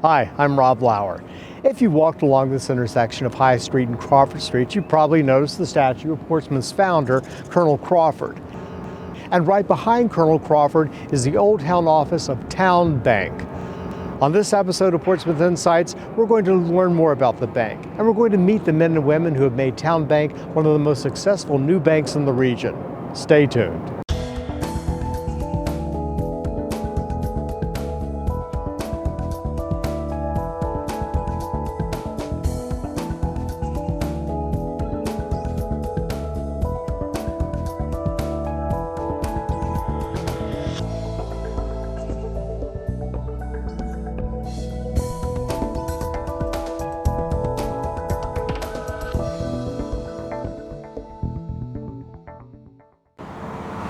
Hi, I'm Rob Lauer. If you walked along this intersection of High Street and Crawford Street, you probably noticed the statue of Portsmouth's founder, Colonel Crawford. And right behind Colonel Crawford is the old town office of Town Bank. On this episode of Portsmouth Insights, we're going to learn more about the bank, and we're going to meet the men and women who have made Town Bank one of the most successful new banks in the region. Stay tuned.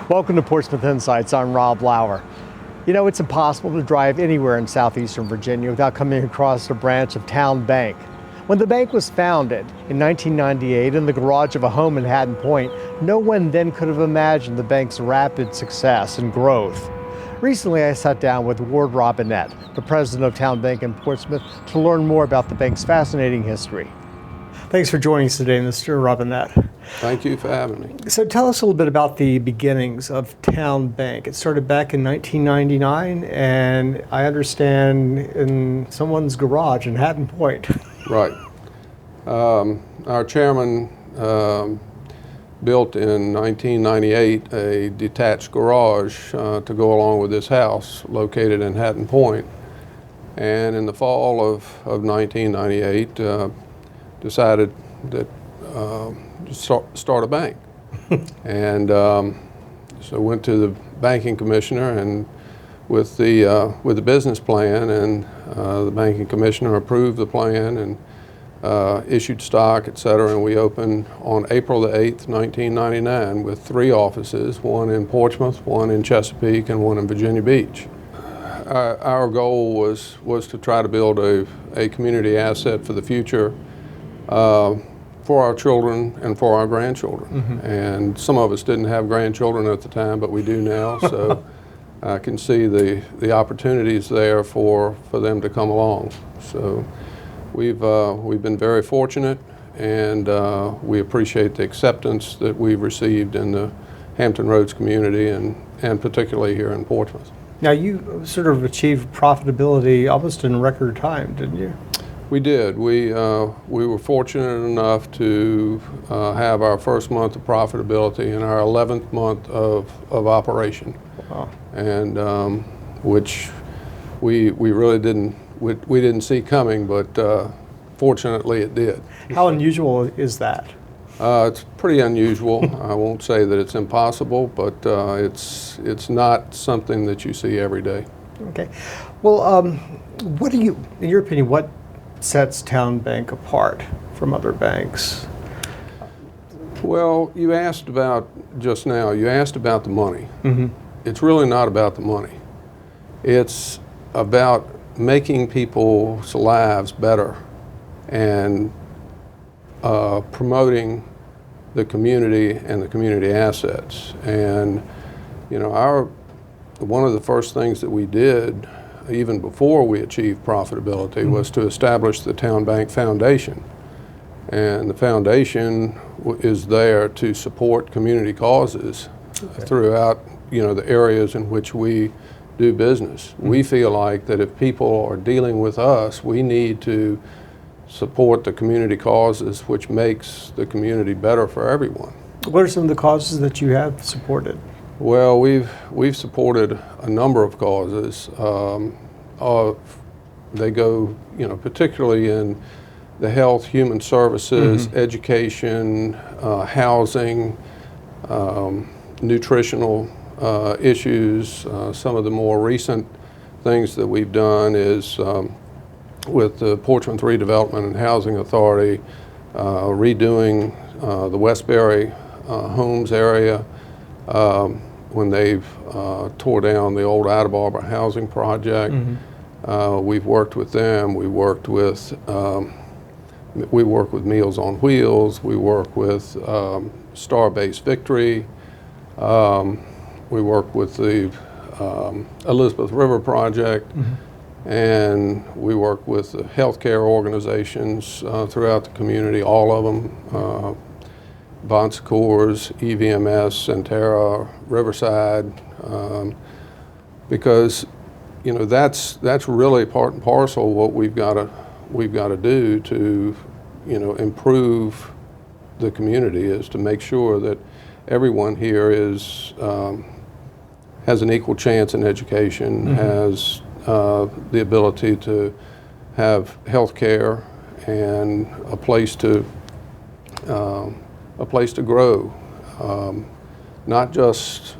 Welcome to Portsmouth Insights. I'm Rob Lauer. You know, it's impossible to drive anywhere in southeastern Virginia without coming across a branch of Town Bank. When the bank was founded in 1998 in the garage of a home in Hatton Point, no one then could have imagined the bank's rapid success and growth. Recently, I sat down with Ward Robinette, the president of Town Bank in Portsmouth, to learn more about the bank's fascinating history. Thanks for joining us today, Mr. Robinette. Thank you for having me. So tell us a little bit about the beginnings of Town Bank. It started back in 1999, and I understand in someone's garage in Hatton Point. Right. Our chairman built in 1998 a detached garage to go along with his house located in Hatton Point. And in the fall of 1998, decided that start a bank. And so went to the banking commissioner and with the business plan, and the banking commissioner approved the plan and issued stock, et cetera, and we opened on April the 8th, 1999 with 3 offices, one in Portsmouth, one in Chesapeake, and one in Virginia Beach. Our goal was to try to build a community asset for the future, for our children and for our grandchildren. Mm-hmm. And some of us didn't have grandchildren at the time, but we do now, so I can see the opportunities there for them to come along. So we've been very fortunate, and we appreciate the acceptance that we've received in the Hampton Roads community and particularly here in Portsmouth. Now, you sort of achieved profitability almost in record time, didn't you? We did. We were fortunate enough to have our first month of profitability in our 11th month of operation. Wow. And which we really didn't see coming, but fortunately it did. How unusual is that? It's pretty unusual. I won't say that it's impossible, but it's not something that you see every day. Okay. Well, what do you, in your opinion, what sets Town Bank apart from other banks? Well, you asked about just now, you asked about the money. Mm-hmm. It's really not about the money. It's about making people's lives better and promoting the community and the community assets. And, you know, one of the first things that we did even before we achieved profitability was to establish the Town Bank Foundation. And the foundation is there to support community causes throughout, you know, the areas in which we do business. Mm-hmm. We feel like that if people are dealing with us, we need to support the community causes, which makes the community better for everyone. What are some of the causes that you have supported? Well, we've supported a number of causes. They go, you know, particularly in the health, human services, mm-hmm. education, housing, nutritional issues. Some of the more recent things that we've done is with the Portsmouth Redevelopment and Housing Authority, redoing the Westbury Homes area. When they've tore down the old Attleboro housing project. Mm-hmm. We've worked with them. We work with Meals on Wheels. We work with Star-Based Victory. We work with the Elizabeth River Project. Mm-hmm. And we work with the healthcare organizations throughout the community, all of them, Bon Secours, EVMS, Centera, Riverside, because that's really part and parcel of what we've got to do to improve the community, is to make sure that everyone here has an equal chance in education, has the ability to have health care and a place to grow, not just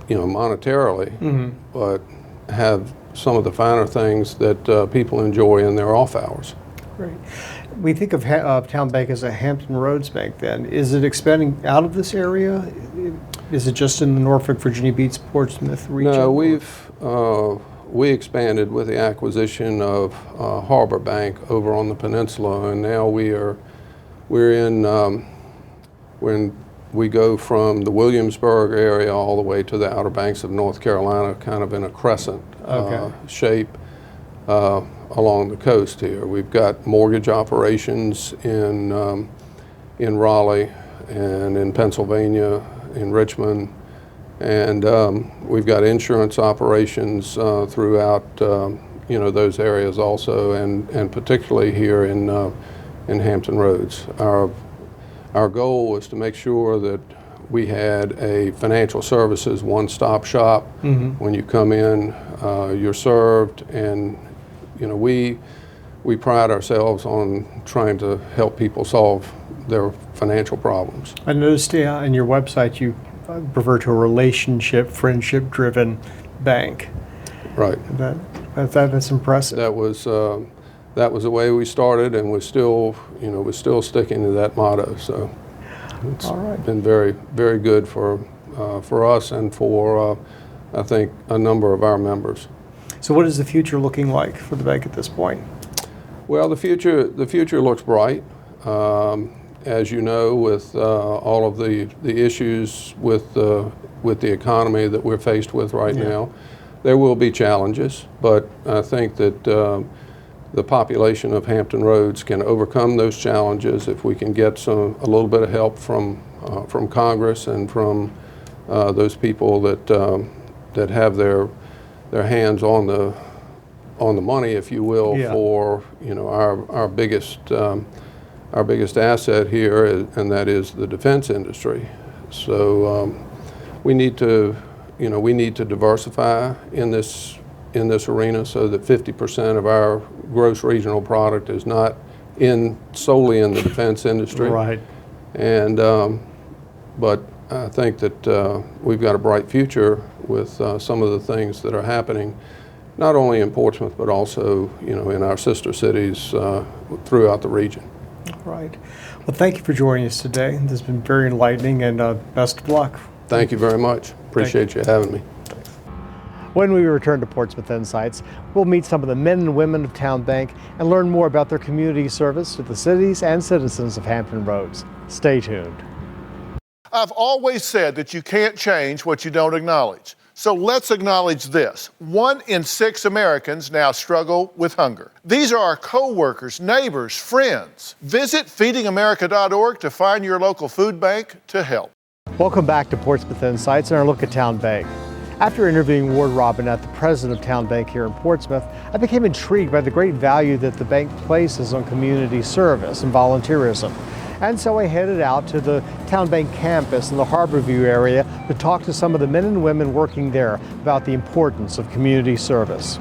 monetarily, but have some of the finer things that people enjoy in their off hours. Great. We think of Town Bank as a Hampton Roads bank then. Is it expanding out of this area? Is it just in the Norfolk, Virginia Beach, Portsmouth region? No, we expanded with the acquisition of Harbor Bank over on the peninsula, and now we're in when we go from the Williamsburg area all the way to the Outer Banks of North Carolina, kind of in a crescent shape along the coast here. We've got mortgage operations in Raleigh and in Pennsylvania, in Richmond, and we've got insurance operations throughout those areas also, and particularly here in Hampton Roads. Our goal was to make sure that we had a financial services one-stop shop. When you come in, you're served, and we pride ourselves on trying to help people solve their financial problems. I noticed in your website you refer to a relationship, friendship-driven bank. Right. That's impressive. That was the way we started, and we're still sticking to that motto. So it's been very, very good for us and for I think a number of our members. So what is the future looking like for the bank at this point? Well, the future looks bright. As you know, with all of the issues with the economy that we're faced with right now, there will be challenges, but I think that the population of Hampton Roads can overcome those challenges if we can get a little bit of help from Congress and from those people that have their hands on the money, if you will, for our biggest asset here, and that is the defense industry. So we need to diversify in this arena so that 50% of our gross regional product is not solely in the defense industry. Right. And but I think that we've got a bright future with some of the things that are happening, not only in Portsmouth but also in our sister cities throughout the region. Right. Well, thank you for joining us today. This has been very enlightening, and best of luck. Thank you very much. Appreciate you having me. When we return to Portsmouth Insights, we'll meet some of the men and women of Town Bank and learn more about their community service to the cities and citizens of Hampton Roads. Stay tuned. I've always said that you can't change what you don't acknowledge. So let's acknowledge this. 1 in 6 Americans now struggle with hunger. These are our co-workers, neighbors, friends. Visit feedingamerica.org to find your local food bank to help. Welcome back to Portsmouth Insights and our look at Town Bank. After interviewing Ward Robinette, the president of Town Bank here in Portsmouth, I became intrigued by the great value that the bank places on community service and volunteerism. And so I headed out to the Town Bank campus in the Harborview area to talk to some of the men and women working there about the importance of community service.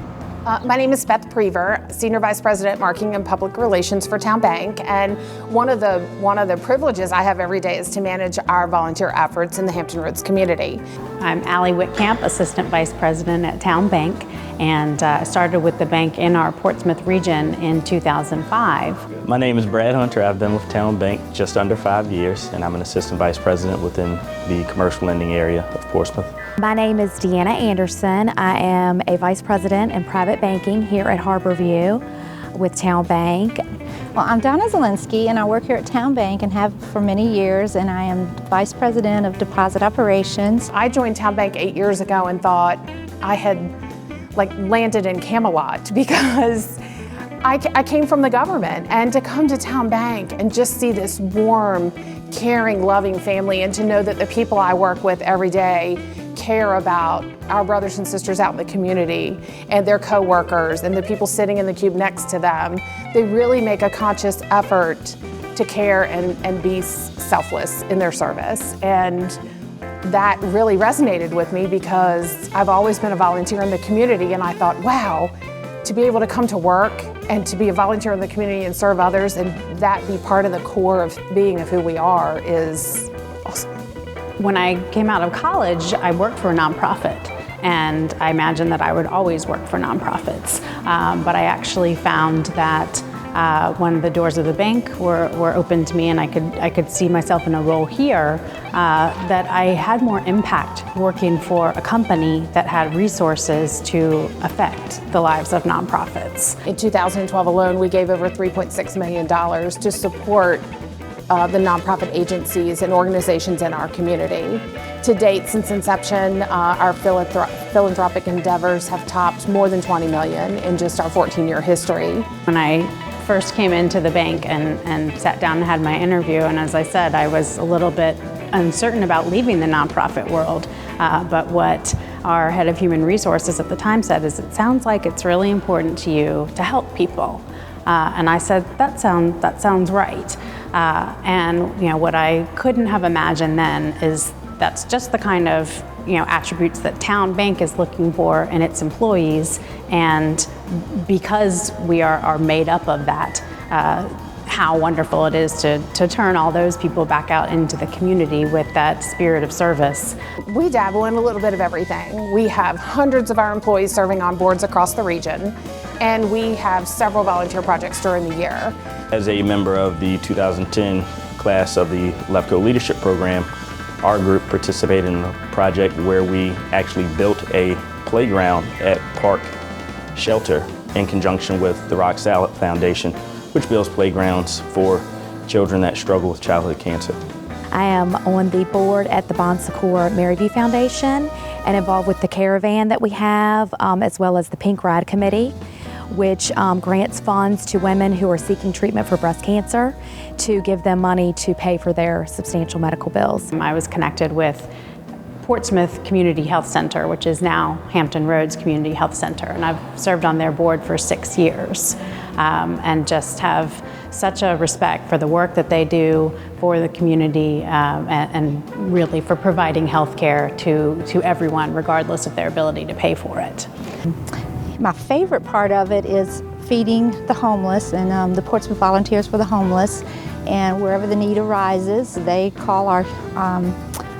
My name is Beth Prever, Senior Vice President, Marketing and Public Relations for Town Bank, and one of the privileges I have every day is to manage our volunteer efforts in the Hampton Roads community. I'm Allie Whitcamp, Assistant Vice President at Town Bank, and started with the bank in our Portsmouth region in 2005. My name is Brad Hunter. I've been with Town Bank just under 5 years, and I'm an Assistant Vice President within the commercial lending area of Portsmouth. My name is Deanna Anderson. I am a Vice President in Private Banking here at Harborview with Town Bank. Well, I'm Donna Zielinski, and I work here at Town Bank and have for many years, and I am Vice President of Deposit Operations. I joined Town Bank 8 years ago and thought I had like landed in Camelot because I came from the government, and to come to Town Bank and just see this warm, caring, loving family, and to know that the people I work with every day care about our brothers and sisters out in the community and their coworkers and the people sitting in the cube next to them. They really make a conscious effort to care and be selfless in their service. And that really resonated with me because I've always been a volunteer in the community, and I thought, wow, to be able to come to work and to be a volunteer in the community and serve others and that be part of the core of being of who we are is awesome. When I came out of college, I worked for a nonprofit, and I imagined that I would always work for nonprofits. But I actually found that when the doors of the bank were open to me and I could see myself in a role here, that I had more impact working for a company that had resources to affect the lives of nonprofits. In 2012 alone, we gave over $3.6 million to support the nonprofit agencies and organizations in our community. To date, since inception, our philanthropic endeavors have topped more than 20 million in just our 14-year history. When I first came into the bank and sat down and had my interview, and as I said, I was a little bit uncertain about leaving the nonprofit world, but what our head of human resources at the time said is, it sounds like it's really important to you to help people. And I said, that sounds right. And what I couldn't have imagined then is that's just the kind of attributes that Town Bank is looking for in its employees, and because we are made up of that, how wonderful it is to turn all those people back out into the community with that spirit of service. We dabble in a little bit of everything. We have hundreds of our employees serving on boards across the region, and we have several volunteer projects during the year. As a member of the 2010 class of the LEFCO Leadership Program, our group participated in a project where we actually built a playground at Park Shelter in conjunction with the Rock Salad Foundation, which builds playgrounds for children that struggle with childhood cancer. I am on the board at the Bon Secours Maryview Foundation and involved with the caravan that we have, as well as the Pink Ride Committee, which grants funds to women who are seeking treatment for breast cancer to give them money to pay for their substantial medical bills. I was connected with Portsmouth Community Health Center, which is now Hampton Roads Community Health Center, and I've served on their board for 6 years, and just have such a respect for the work that they do for the community, and really for providing health care to everyone, regardless of their ability to pay for it. My favorite part of it is feeding the homeless and the Portsmouth Volunteers for the Homeless, and wherever the need arises, they call our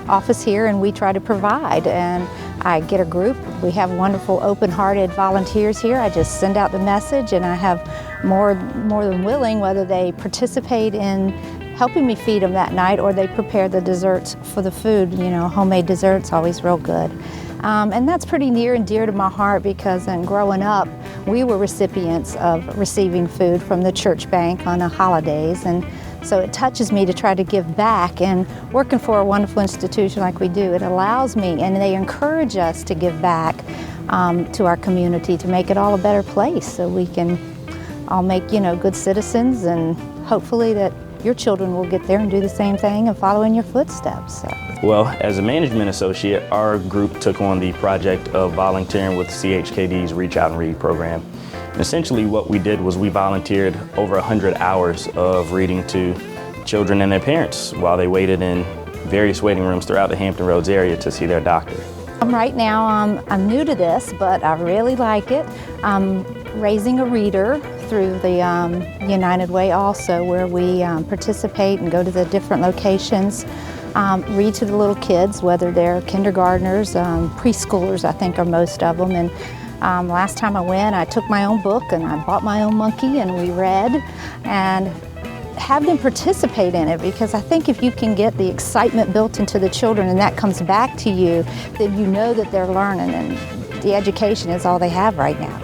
office here and we try to provide. And I get a group. We have wonderful open-hearted volunteers here. I just send out the message, and I have more than willing, whether they participate in helping me feed them that night or they prepare the desserts for the food. Homemade desserts, always real good. And that's pretty near and dear to my heart because growing up, we were recipients of receiving food from the church bank on the holidays. And so it touches me to try to give back, and working for a wonderful institution like we do, it allows me, and they encourage us to give back to our community to make it all a better place so we can all make, good citizens, and hopefully that your children will get there and do the same thing and follow in your footsteps. So. Well, as a management associate, our group took on the project of volunteering with CHKD's Reach Out and Read program. And essentially what we did was we volunteered over 100 hours of reading to children and their parents while they waited in various waiting rooms throughout the Hampton Roads area to see their doctor. Right now, I'm new to this, but I really like it. I'm raising a reader through the United Way also, where we participate and go to the different locations, read to the little kids, whether they're kindergartners, preschoolers, I think are most of them. And last time I went, I took my own book and I bought my own monkey and we read and have them participate in it, because I think if you can get the excitement built into the children and that comes back to you, then you know that they're learning, and the education is all they have right now.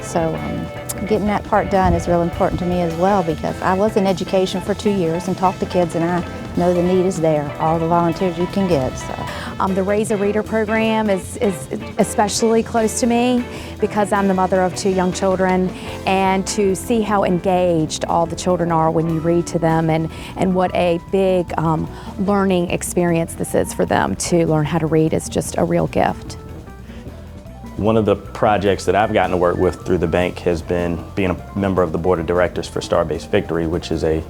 So getting that part done is real important to me as well, because I was in education for 2 years and taught the kids, and I know the need is there, all the volunteers you can get. So. The Raise a Reader program is especially close to me because I'm the mother of 2 young children, and to see how engaged all the children are when you read to them, and what a big learning experience this is for them to learn how to read is just a real gift. One of the projects that I've gotten to work with through the bank has been being a member of the board of directors for Star-Based Victory, which is a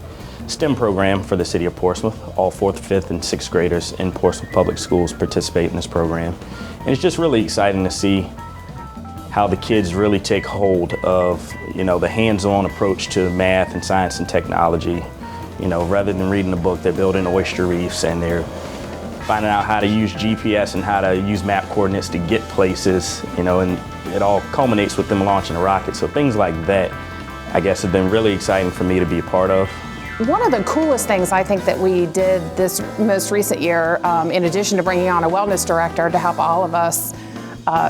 STEM program for the city of Portsmouth. All 4th, 5th, and 6th graders in Portsmouth Public Schools participate in this program. And it's just really exciting to see how the kids really take hold of, the hands-on approach to math and science and technology. Rather than reading a book, they're building oyster reefs, and they're finding out how to use GPS and how to use map coordinates to get places, and it all culminates with them launching a rocket. So things like that, I guess, have been really exciting for me to be a part of. One of the coolest things I think that we did this most recent year, in addition to bringing on a wellness director to help all of us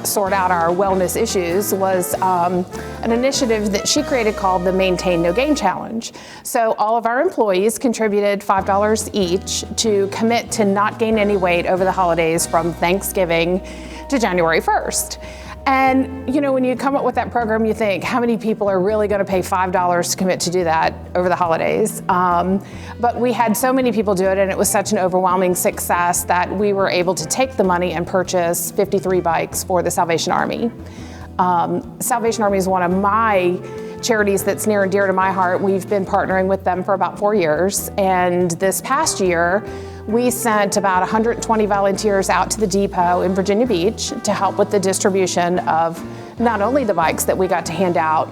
sort out our wellness issues, was an initiative that she created called the Maintain No Gain Challenge. So all of our employees contributed $5 each to commit to not gain any weight over the holidays from Thanksgiving to January 1st. And when you come up with that program, you think, how many people are really going to pay $5 to commit to do that over the holidays? But we had so many people do it, and it was such an overwhelming success that we were able to take the money and purchase 53 bikes for the Salvation Army. Salvation Army is one of my charities that's near and dear to my heart. We've been partnering with them for about 4 years, and this past year, we sent about 120 volunteers out to the depot in Virginia Beach to help with the distribution of not only the bikes that we got to hand out,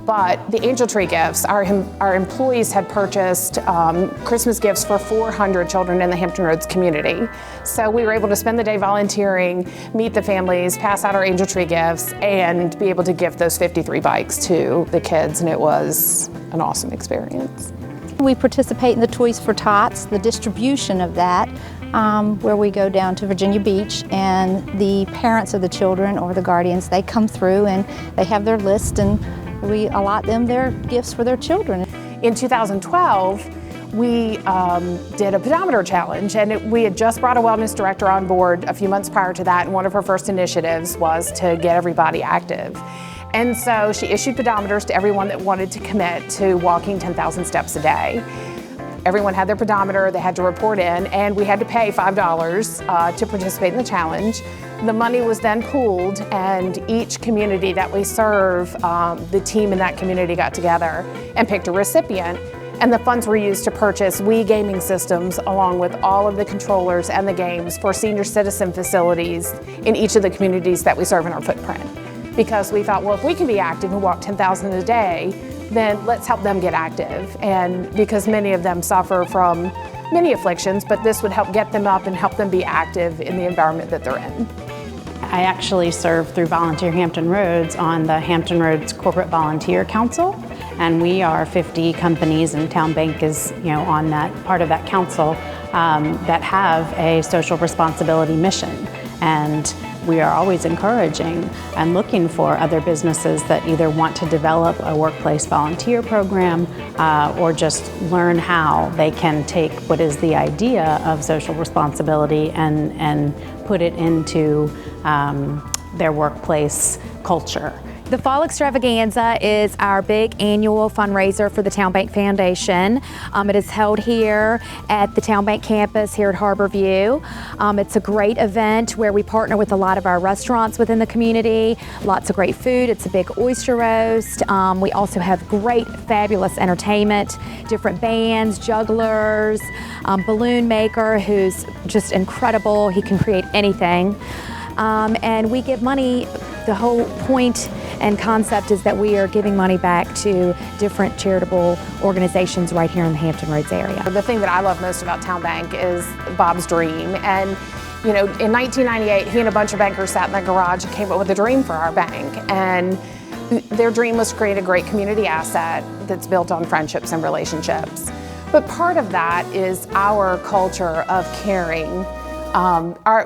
but the angel tree gifts. Our employees had purchased Christmas gifts for 400 children in the Hampton Roads community. So we were able to spend the day volunteering, meet the families, pass out our angel tree gifts, and be able to give those 53 bikes to the kids, and it was an awesome experience. We participate in the Toys for Tots, the distribution of that, where we go down to Virginia Beach, and the parents of the children or the guardians, they come through and they have their list, and we allot them their gifts for their children. In 2012, we did a pedometer challenge, and we had just brought a wellness director on board a few months prior to that, and one of her first initiatives was to get everybody active. And so she issued pedometers to everyone that wanted to commit to walking 10,000 steps a day. Everyone had their pedometer, they had to report in, and we had to pay $5 to participate in the challenge. The money was then pooled, and each community that we serve, the team in that community got together and picked a recipient, and the funds were used to purchase Wii gaming systems along with all of the controllers and the games for senior citizen facilities in each of the communities that we serve in our footprint. Because we thought, well, if we can be active and walk 10,000 a day, then let's help them get active. And because many of them suffer from many afflictions, but this would help get them up and help them be active in the environment that they're in. I actually serve through Volunteer Hampton Roads on the Hampton Roads Corporate Volunteer Council, and we are 50 companies, and Town Bank is on that part of that council that have a social responsibility mission. And we are always encouraging and looking for other businesses that either want to develop a workplace volunteer program or just learn how they can take what is the idea of social responsibility and put it into their workplace culture. The Fall Extravaganza is our big annual fundraiser for the Town Bank Foundation. It is held here at the Town Bank campus here at Harborview. It's a great event where we partner with a lot of our restaurants within the community. Lots of great food. It's a big oyster roast. We also have great, fabulous entertainment, different bands, jugglers, balloon maker who's just incredible. He can create anything. And we give money. The whole point and concept is that we are giving money back to different charitable organizations right here in the Hampton Roads area. The thing that I love most about Town Bank is Bob's dream. And in 1998, he and a bunch of bankers sat in their garage and came up with a dream for our bank. And their dream was to create a great community asset that's built on friendships and relationships. But part of that is our culture of caring.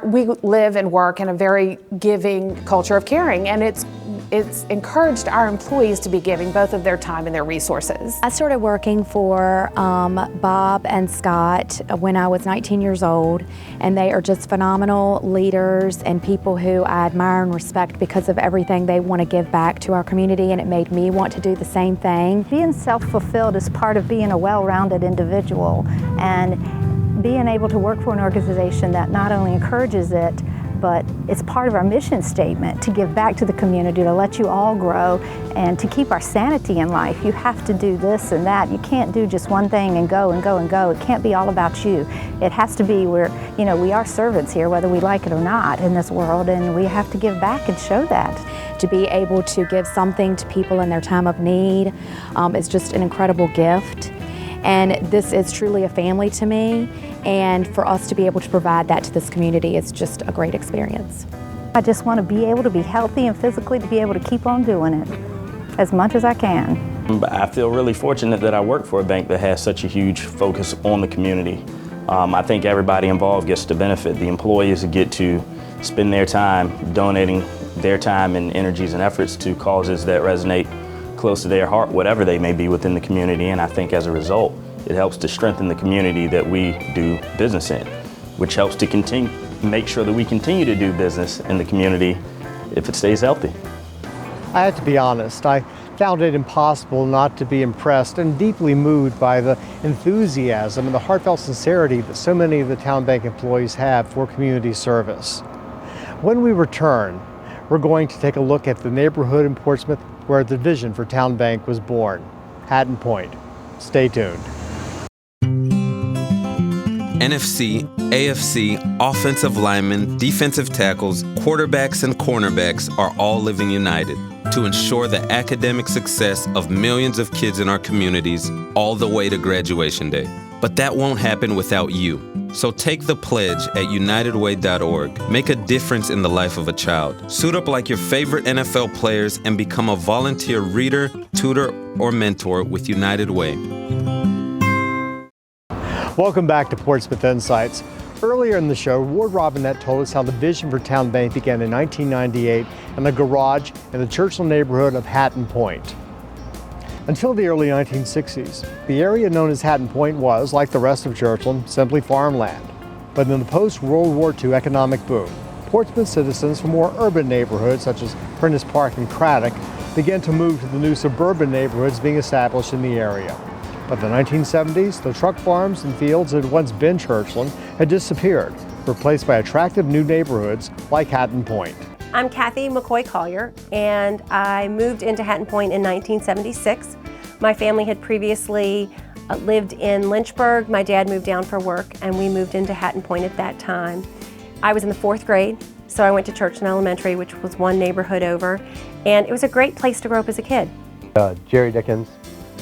We live and work in a very giving culture of caring, and it's it's encouraged our employees to be giving both of their time and their resources. I started working for Bob and Scott when I was 19 years old, and they are just phenomenal leaders and people who I admire and respect because of everything they want to give back to our community, and it made me want to do the same thing. Being self-fulfilled is part of being a well-rounded individual, and being able to work for an organization that not only encourages it, but it's part of our mission statement to give back to the community, to let you all grow, and to keep our sanity in life. You have to do this and that. You can't do just one thing and go and go and go. It can't be all about you. It has to be where, you know, we are servants here, whether we like it or not in this world, and we have to give back and show that. To be able to give something to people in their time of need is just an incredible gift. And this is truly a family to me, and for us to be able to provide that to this community is just a great experience. I just want to be able to be healthy and physically to be able to keep on doing it as much as I can. I feel really fortunate that I work for a bank that has such a huge focus on the community. I think everybody involved gets to benefit. The employees get to spend their time donating their time and energies and efforts to causes that resonate close to their heart, whatever they may be within the community, and I think as a result, it helps to strengthen the community that we do business in, which helps to make sure that we continue to do business in the community if it stays healthy. I have to be honest, I found it impossible not to be impressed and deeply moved by the enthusiasm and the heartfelt sincerity that so many of the Town Bank employees have for community service. When we return, we're going to take a look at the neighborhood in Portsmouth where the vision for Town Bank was born, Hatton Point. Stay tuned. NFC, AFC, offensive linemen, defensive tackles, quarterbacks, and cornerbacks are all living united to ensure the academic success of millions of kids in our communities all the way to graduation day. But that won't happen without you. So take the pledge at unitedway.org. Make a difference in the life of a child. Suit up like your favorite NFL players and become a volunteer reader, tutor, or mentor with United Way. Welcome back to Portsmouth Insights. Earlier in the show, Ward Robinette told us how the vision for Town Bank began in 1998 in a garage in the Churchill neighborhood of Hatton Point. Until the early 1960s, the area known as Hatton Point was, like the rest of Churchill, simply farmland. But in the post-World War II economic boom, Portsmouth citizens from more urban neighborhoods such as Prentice Park and Craddock began to move to the new suburban neighborhoods being established in the area. By the 1970s, the truck farms and fields that had once been Churchill had disappeared, replaced by attractive new neighborhoods like Hatton Point. I'm Kathy McCoy Collier, and I moved into Hatton Point in 1976. My family had previously lived in Lynchburg. My dad moved down for work, and we moved into Hatton Point at that time. I was in the 4th grade, so I went to Churchill Elementary, which was one neighborhood over, and it was a great place to grow up as a kid. Jerry Dickens.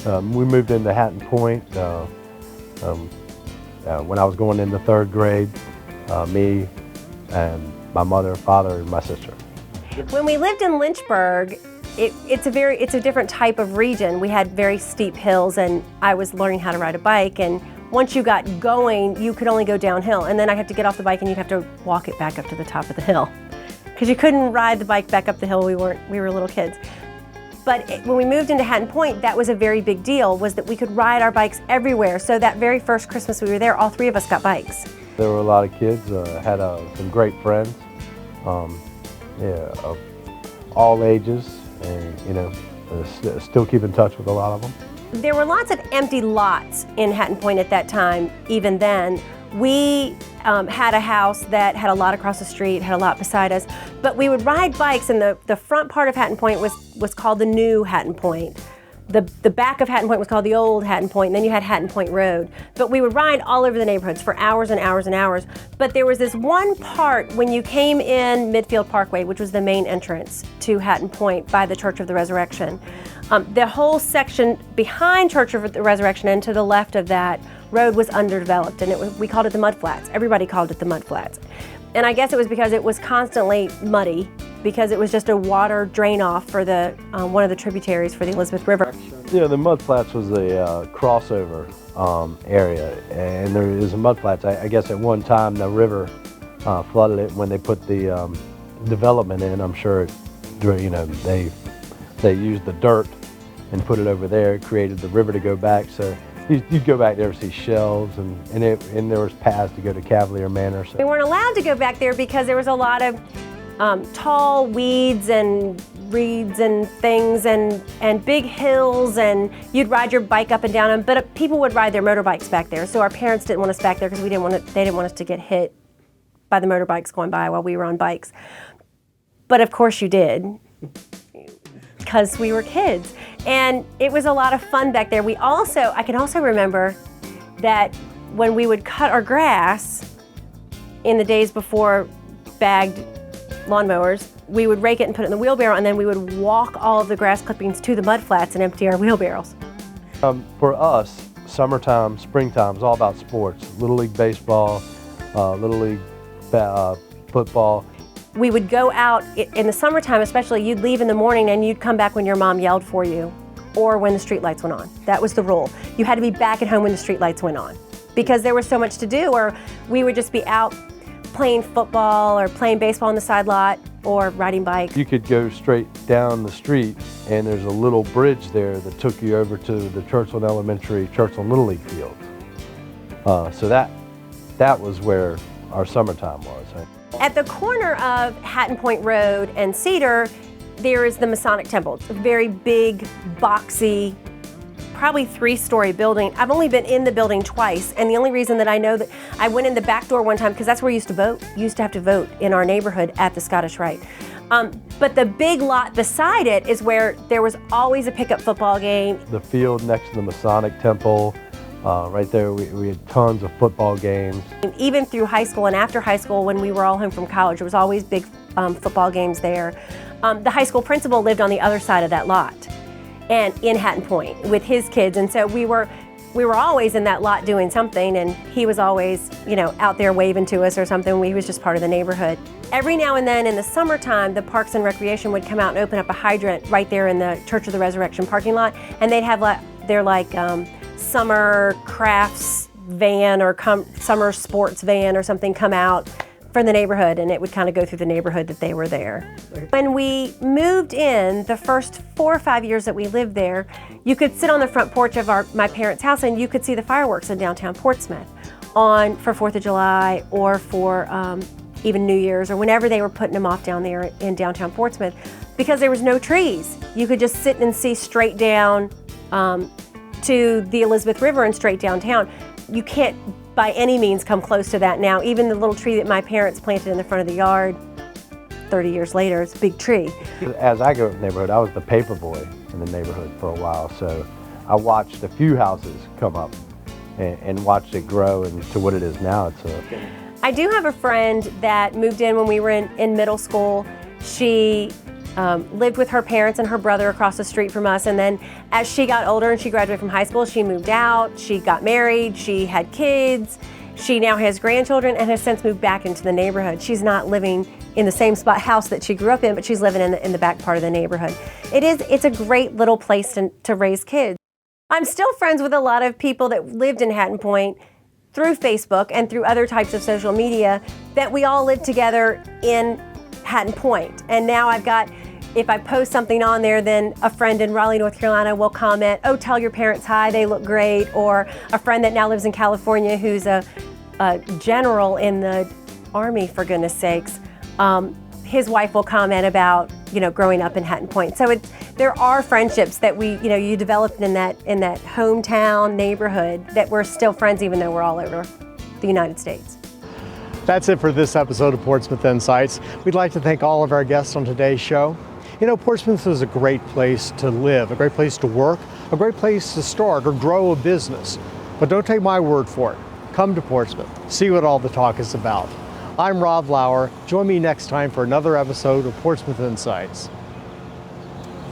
We moved into Hatton Point when I was going into 3rd grade. Me and my mother, father, and my sister. When we lived in Lynchburg, it's a different type of region. We had very steep hills, and I was learning how to ride a bike, and once you got going, you could only go downhill, and then I had to get off the bike and you'd have to walk it back up to the top of the hill because you couldn't ride the bike back up the hill. We were little kids. But when we moved into Hatton Point, that was a very big deal, was that we could ride our bikes everywhere. So that very first Christmas we were there, all 3 of us got bikes. There were a lot of kids, had some great friends, of all ages, and still keep in touch with a lot of them. There were lots of empty lots in Hatton Point at that time, even then. We had a house that had a lot across the street, had a lot beside us, but we would ride bikes, and the front part of Hatton Point was called the new Hatton Point. The back of Hatton Point was called the old Hatton Point, and then you had Hatton Point Road. But we would ride all over the neighborhoods for hours and hours and hours. But there was this one part when you came in Midfield Parkway, which was the main entrance to Hatton Point by the Church of the Resurrection. The whole section behind Church of the Resurrection and to the left of that road was underdeveloped, and we called it the Mud Flats. Everybody called it the Mud Flats. And I guess it was because it was constantly muddy, because it was just a water drain off for the one of the tributaries for the Elizabeth River. You know, the Mud Flats was a crossover area, and there is a Mud Flats. I guess at one time the river flooded it when they put the development in. I'm sure it You know, they used the dirt and put it over there. It created the river to go back. So you'd go back there to see shells, and there was paths to go to Cavalier Manor. So. We weren't allowed to go back there because there was a lot of tall weeds and reeds and things and big hills, and you'd ride your bike up and down them, but people would ride their motorbikes back there. So our parents didn't want us back there because they didn't want us to get hit by the motorbikes going by while we were on bikes. But of course you did, because we were kids. And it was a lot of fun back there. I can also remember that when we would cut our grass in the days before bagged lawnmowers, we would rake it and put it in the wheelbarrow, and then we would walk all of the grass clippings to the mud flats and empty our wheelbarrows. For us, summertime, springtime is all about sports. Little League baseball, Little League football. We would go out in the summertime, especially. You'd leave in the morning and you'd come back when your mom yelled for you, or when the street lights went on. That was the rule. You had to be back at home when the street lights went on, because there was so much to do, or we would just be out playing football or playing baseball on the side lot or riding bikes. You could go straight down the street, and there's a little bridge there that took you over to the Churchland Elementary, Churchland Little League field. So that was where our summertime was. At the corner of Hatton Point Road and Cedar, there is the Masonic Temple. It's a very big, boxy, probably 3-story building. I've only been in the building twice, and the only reason that I know that I went in the back door one time, because that's where we used to vote. You used to have to vote in our neighborhood at the Scottish Rite. But the big lot beside it is where there was always a pickup football game. The field next to the Masonic Temple, right there we had tons of football games. Even through high school and after high school, when we were all home from college, there was always big football games there. The high school principal lived on the other side of that lot, and in Hatton Point with his kids, and so we were always in that lot doing something, and he was always, you know, out there waving to us or something. We was just part of the neighborhood. Every now and then in the summertime, the Parks and Recreation would come out and open up a hydrant right there in the Church of the Resurrection parking lot, and they'd have their summer crafts van or summer sports van or something come out from the neighborhood, and it would kind of go through the neighborhood that they were there. When we moved in, the first 4 or 5 years that we lived there, you could sit on the front porch of my parents' house and you could see the fireworks in downtown Portsmouth for 4th of July or for even New Year's, or whenever they were putting them off down there in downtown Portsmouth, because there was no trees. You could just sit and see straight down to the Elizabeth River and straight downtown. You can't by any means come close to that now. Even the little tree that my parents planted in the front of the yard 30 years later, it's a big tree. As I grew up in the neighborhood, I was the paper boy in the neighborhood for a while, so I watched a few houses come up and watched it grow into what it is now. I do have a friend that moved in when we were in middle school. She lived with her parents and her brother across the street from us, and then as she got older and she graduated from high school, she moved out, she got married, she had kids, she now has grandchildren, and has since moved back into the neighborhood. She's not living in the same house that she grew up in, but she's living in the back part of the neighborhood. It's a great little place to raise kids. I'm still friends with a lot of people that lived in Hatton Point through Facebook and through other types of social media, that we all lived together in Hatton Point. And now if I post something on there, then a friend in Raleigh, North Carolina will comment, "Oh, tell your parents hi, they look great." Or a friend that now lives in California who's a general in the Army, for goodness sakes, his wife will comment about, growing up in Hatton Point. So there are friendships that you developed in that hometown neighborhood that we're still friends, even though we're all over the United States. That's it for this episode of Portsmouth Insights. We'd like to thank all of our guests on today's show. Portsmouth is a great place to live, a great place to work, a great place to start or grow a business. But don't take my word for it. Come to Portsmouth, see what all the talk is about. I'm Rob Lauer. Join me next time for another episode of Portsmouth Insights.